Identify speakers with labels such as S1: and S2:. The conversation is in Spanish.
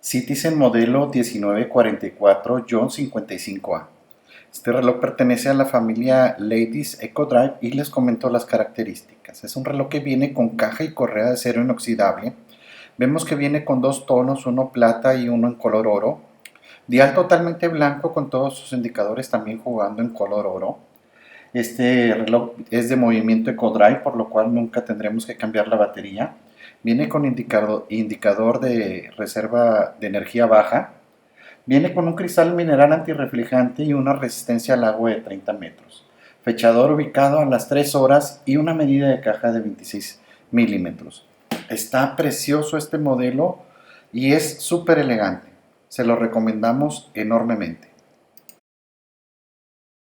S1: Citizen modelo 1944 John 55A. Este reloj pertenece a la familia Ladies Eco Drive y les comento las características. Es un reloj que viene con caja y correa de acero inoxidable. Vemos que viene con dos tonos, uno plata y uno en color oro. Dial totalmente blanco con todos sus indicadores también jugando en color oro. Este reloj es de movimiento Eco Drive, por lo cual nunca tendremos que cambiar la batería. Viene con indicador de reserva de energía baja. Viene con un cristal mineral antirreflejante y una resistencia al agua de 30 metros. Fechador ubicado a las 3 horas y una medida de caja de 26 milímetros. Está precioso este modelo y es súper elegante. Se lo recomendamos enormemente.